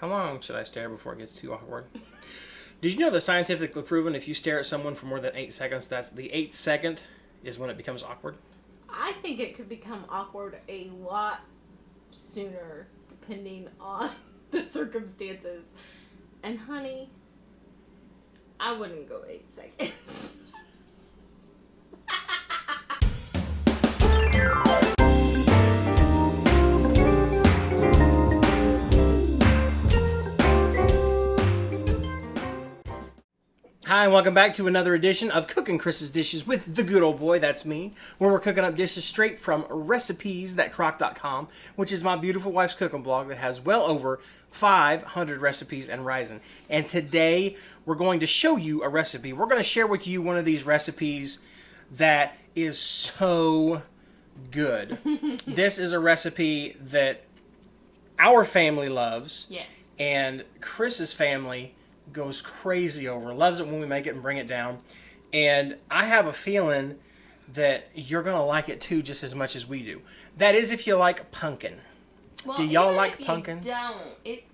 How long should I stare before it gets too awkward? Did you know that scientifically proven if you stare at someone for more than 8 seconds, that's the 8th second is when it becomes awkward? I think it could become awkward a lot sooner, depending on the circumstances. And honey, I wouldn't go 8 seconds. Hi, and welcome back to another edition of Cooking Chris's Dishes with the good old boy, that's me, where we're cooking up dishes straight from recipes.crock.com, which is my beautiful wife's cooking blog that has well over 500 recipes and rising. And today, we're going to show you a recipe. We're going to share with you one of these recipes that is so good. This is a recipe that our family loves. Yes. And Chris's family goes crazy over, loves it when we make it and bring it down. And I have a feeling that you're going to like it too, just as much as we do. That is if you like pumpkin. Well, do y'all like if pumpkin? You don't.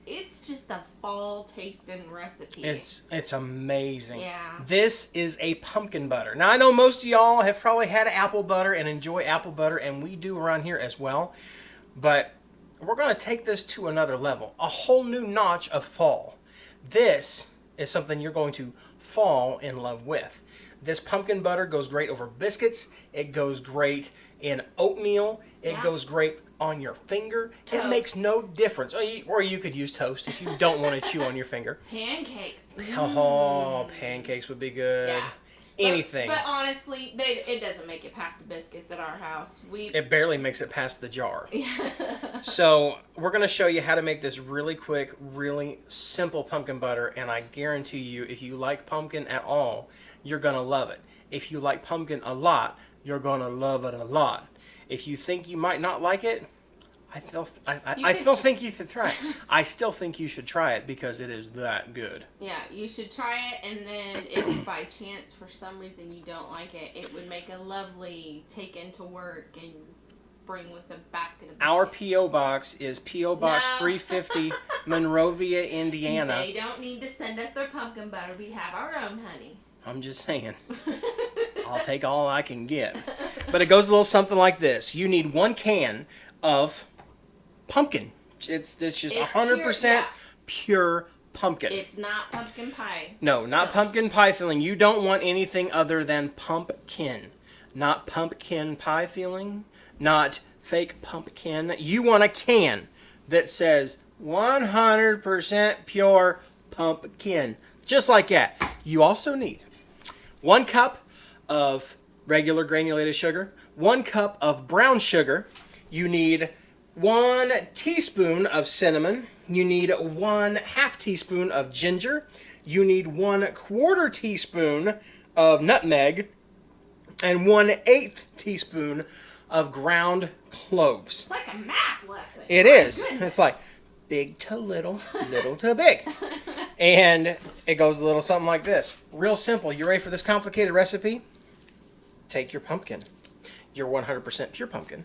It's just a fall tasting recipe. It's amazing. Yeah. This is a pumpkin butter. Now I know most of y'all have probably had apple butter and enjoy apple butter, and we do around here as well. But we're going to take this to another level, a whole new notch of fall. This is something you're going to fall in love with. This pumpkin butter goes great over biscuits. It goes great in oatmeal. It goes great on your finger. Toast. It makes no difference. Or you could use toast if you don't want to chew on your finger. Pancakes. Oh, pancakes would be good. Yeah. Anything. But honestly, it doesn't make it past the biscuits at our house. It barely makes it past the jar. So we're going to show you how to make this really quick, really simple pumpkin butter. And I guarantee you, if you like pumpkin at all, you're going to love it. If you like pumpkin a lot, you're going to love it a lot. If you think you might not like it, I still think you should try it. I still think you should try it because it is that good. Yeah, you should try it, and then if by chance for some reason you don't like it, it would make a lovely take into work and bring with a basket of biscuits. Our P.O. Box is P.O. Box 350, Monrovia, Indiana. They don't need to send us their pumpkin butter. We have our own, honey. I'm just saying. I'll take all I can get. But it goes a little something like this. You need 1 can of pumpkin. It's just 100% pure pumpkin. It's not pumpkin pie. No, not pumpkin pie filling. You don't want anything other than pumpkin. Not pumpkin pie filling. Not fake pumpkin. You want a can that says 100% pure pumpkin. Just like that. You also need 1 cup of regular granulated sugar, 1 cup of brown sugar. You need 1 teaspoon of cinnamon. You need 1/2 teaspoon of ginger. You need 1/4 teaspoon of nutmeg. And 1/8 teaspoon of ground cloves. It's like a math lesson. It is. It's like big to little, little to big. And it goes a little something like this. Real simple. You ready for this complicated recipe? Take your pumpkin, your 100% pure pumpkin,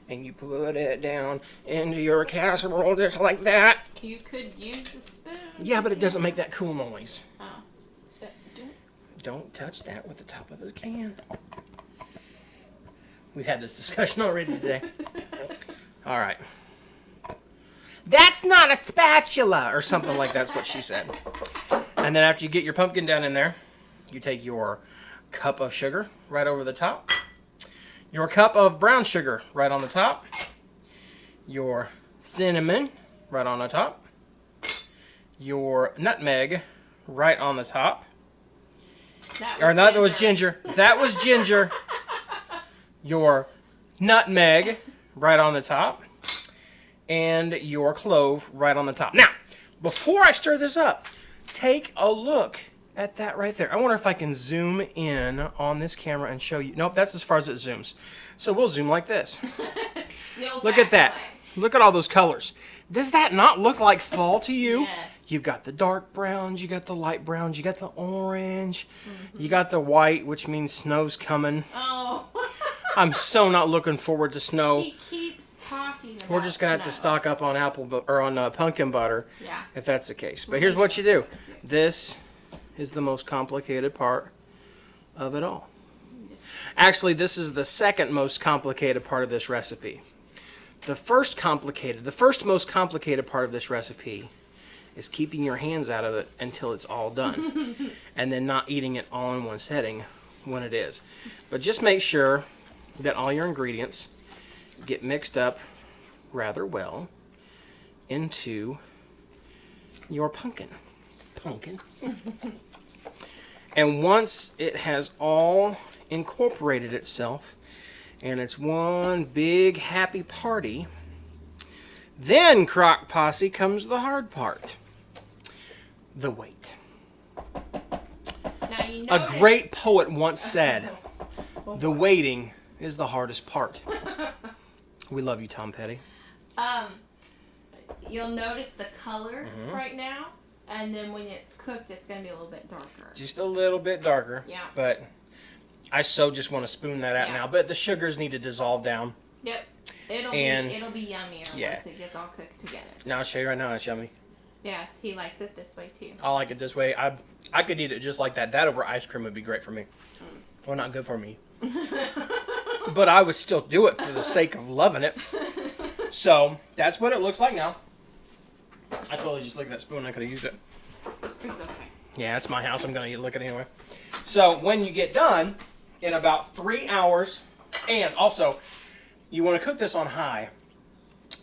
and you put it down into your casserole just like that. You could use a spoon. Yeah, but it doesn't make that cool noise. Oh. Don't touch that with the top of the can. We've had this discussion already today. All right. That's not a spatula, or something like that's what she said. And then after you get your pumpkin down in there, you take your cup of sugar right over the top, your cup of brown sugar right on the top, your cinnamon right on the top, your nutmeg right on the top. That was ginger. That was ginger. Your nutmeg right on the top, and your clove right on the top. Now, before I stir this up, take a look at that right there. I wonder if I can zoom in on this camera and show you. Nope, that's as far as it zooms. So we'll zoom like this. Look at that. Look at all those colors. Does that not look like fall to you? Yes. You've got the dark browns, you got the light browns, you got the orange, you got the white, which means snow's coming. Oh. I'm so not looking forward to snow. He keeps talking talking about. We're just gonna have to stock up on pumpkin butter. Yeah. If that's the case. But here's what you do. This is the most complicated part of it all. Actually, this is the second most complicated part of this recipe. The first most complicated part of this recipe is keeping your hands out of it until it's all done. And then not eating it all in one setting when it is. But just make sure that all your ingredients get mixed up rather well into your pumpkin. And once it has all incorporated itself and it's one big happy party, then, Crock Posse, comes the hard part. The wait. Now, you know A great poet once said, the waiting is the hardest part. We love you, Tom Petty. You'll notice the color right now, and then when it's cooked, it's going to be a little bit darker. Just a little bit darker. Yeah. But I so just want to spoon that out now. But the sugars need to dissolve down. Yep. It'll be yummier once it gets all cooked together. Now I'll show you right now. It's yummy. Yes, he likes it this way too. I like it this way. I could eat it just like that. That over ice cream would be great for me. Well, not good for me. But I would still do it for the sake of loving it. So that's what it looks like now. I totally just looked at that spoon. I could have used it. It's okay. Yeah, it's my house. I'm going to look at it anyway. So when you get done, in about 3 hours, and also you want to cook this on high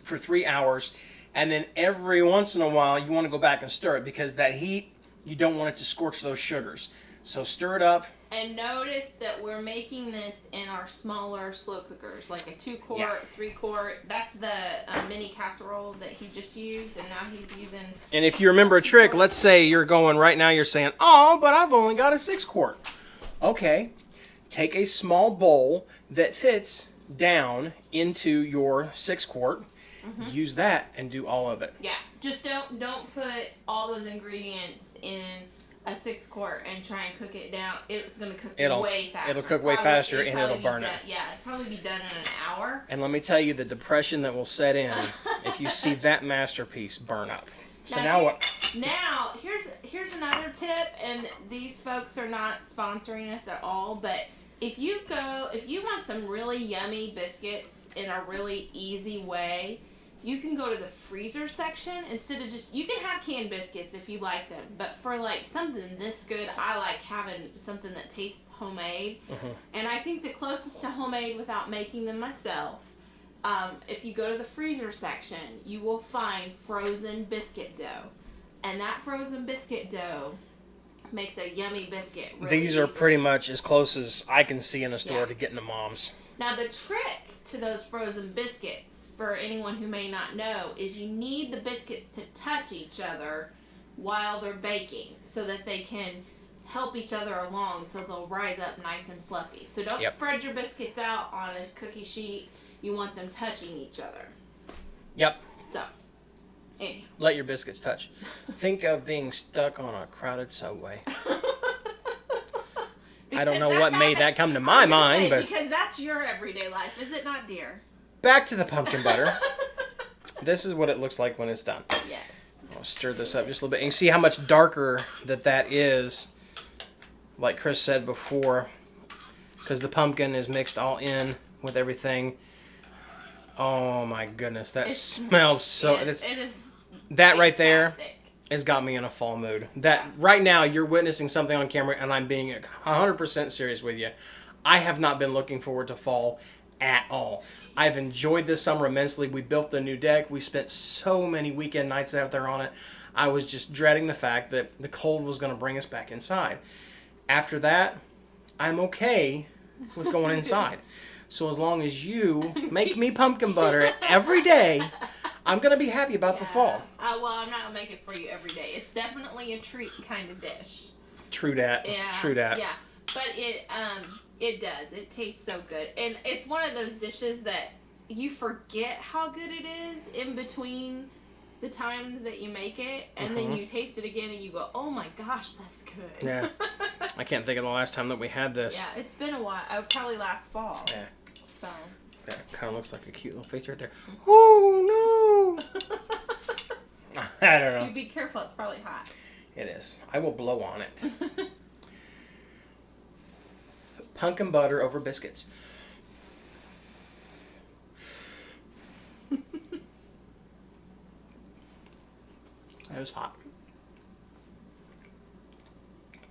for 3 hours. And then every once in a while, you want to go back and stir it because that heat, you don't want it to scorch those sugars. So stir it up. And notice that we're making this in our smaller slow cookers, like a 2-quart, 3-quart. That's the mini casserole that he just used, and now he's using. And if you remember a trick, let's say you're going right now, you're saying, oh, but I've only got a 6-quart. Okay, take a small bowl that fits down into your 6-quart. Use that and do all of it. Yeah, just don't put all those ingredients in a 6-quart and try and cook it down. It's going to cook way faster. It'll cook way faster and it'll burn it. Yeah, it'll probably be done in an hour. And let me tell you the depression that will set in if you see that masterpiece burn up. So now what? Now, here's another tip, and these folks are not sponsoring us at all, but if you want some really yummy biscuits in a really easy way, you can go to the freezer section instead of you can have canned biscuits if you like them, but for like something this good, I like having something that tastes homemade. And I think the closest to homemade without making them myself, if you go to the freezer section, you will find frozen biscuit dough. And that frozen biscuit dough makes a yummy biscuit. Really These are pretty much as close as I can see in a store to getting to Mom's. Now the trick to those frozen biscuits, for anyone who may not know, is you need the biscuits to touch each other while they're baking so that they can help each other along so they'll rise up nice and fluffy. So don't spread your biscuits out on a cookie sheet. You want them touching each other. Yep. So, anyhow. Let your biscuits touch. Think of being stuck on a crowded subway. I don't know what made that come to my mind, but because that's your everyday life, is it not, dear? Back to the pumpkin butter. This is what it looks like when it's done. Yes. I'll stir this up just a little bit. And you see how much darker that is, like Chris said before, because the pumpkin is mixed all in with everything. Oh my goodness, that smells so... It is that right there has got me in a fall mood. That right now you're witnessing something on camera and I'm being 100% serious with you. I have not been looking forward to fall at all. I've enjoyed this summer immensely. We built the new deck. We spent so many weekend nights out there on it. I was just dreading the fact that the cold was going to bring us back inside. After that, I'm okay with going inside. So as long as you make me pumpkin butter every day, I'm going to be happy about the fall. Well, I'm not going to make it for you every day. It's definitely a treat kind of dish. True that. Yeah. True that. Yeah. But it does. It tastes so good. And it's one of those dishes that you forget how good it is in between the times that you make it. And then you taste it again and you go, oh my gosh, that's good. Yeah. I can't think of the last time that we had this. Yeah, it's been a while. Probably last fall. Yeah. So. That kind of looks like a cute little face right there. Oh, no. I don't know. You be careful. It's probably hot. It is. I will blow on it. Pumpkin butter over biscuits. It was hot.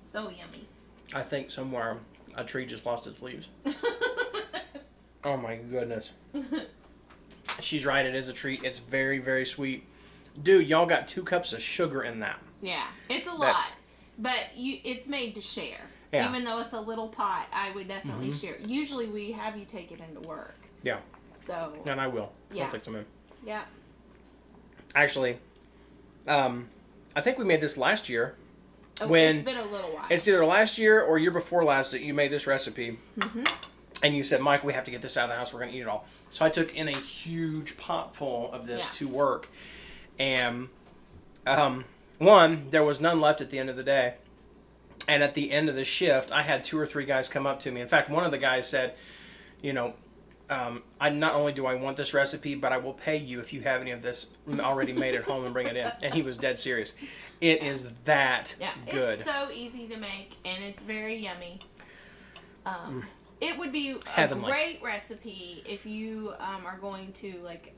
So yummy. I think somewhere a tree just lost its leaves. Oh my goodness. She's right, it is a treat. It's very, very sweet. Dude, y'all got 2 cups of sugar in that. Yeah, it's a lot. But it's made to share. Yeah. Even though it's a little pot, I would definitely share. Usually we have you take it into work. Yeah. So. And I will. Yeah. I'll take some in. Yeah. Actually, I think we made this last year. Oh, it's been a little while. It's either last year or year before last that you made this recipe. Mm-hmm. And you said, Mike, we have to get this out of the house. We're going to eat it all. So I took in a huge pot full of this to work. And, there was none left at the end of the day. And at the end of the shift, I had 2 or 3 guys come up to me. In fact, one of the guys said, you know, I not only do I want this recipe, but I will pay you if you have any of this already made at home and bring it in. And he was dead serious. It is that good. It's so easy to make, and it's very yummy. It would be a great recipe if you are going to like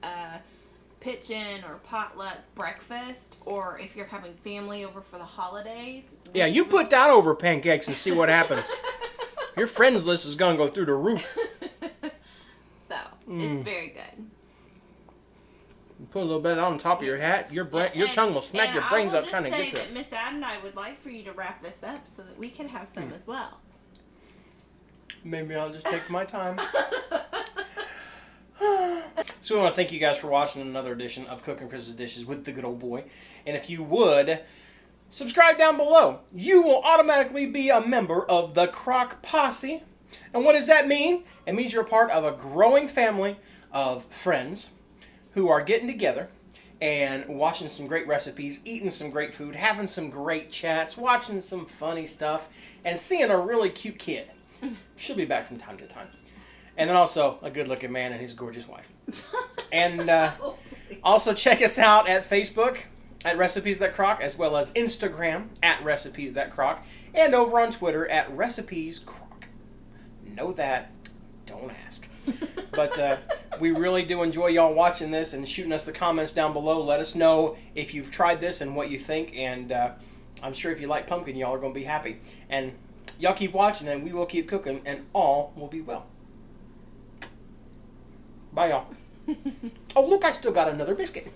pitch in or potluck breakfast, or if you're having family over for the holidays. Yeah, you put that over pancakes and see what happens. Your friends list is going to go through the roof. So, it's very good. You put a little bit on top of your hat, your tongue will smack your brains up trying to get to it. I will just say that Miss Ad and I would like for you to wrap this up so that we can have some as well. Maybe I'll just take my time. So we want to thank you guys for watching another edition of Cooking Chris's Dishes with the good old boy. And if you would, subscribe down below. You will automatically be a member of the Crock Posse. And what does that mean? It means you're a part of a growing family of friends who are getting together and watching some great recipes, eating some great food, having some great chats, watching some funny stuff, and seeing a really cute kid. She'll be back from time to time. And then also a good-looking man and his gorgeous wife. And also check us out at Facebook at Recipes That Crock, as well as Instagram at Recipes That Crock, and over on Twitter at Recipes Crock. Know that. Don't ask. But we really do enjoy y'all watching this and shooting us the comments down below. Let us know if you've tried this and what you think. And I'm sure if you like pumpkin, y'all are going to be happy. And y'all keep watching, and we will keep cooking, and all will be well. Bye, y'all. Oh, look, I still got another biscuit.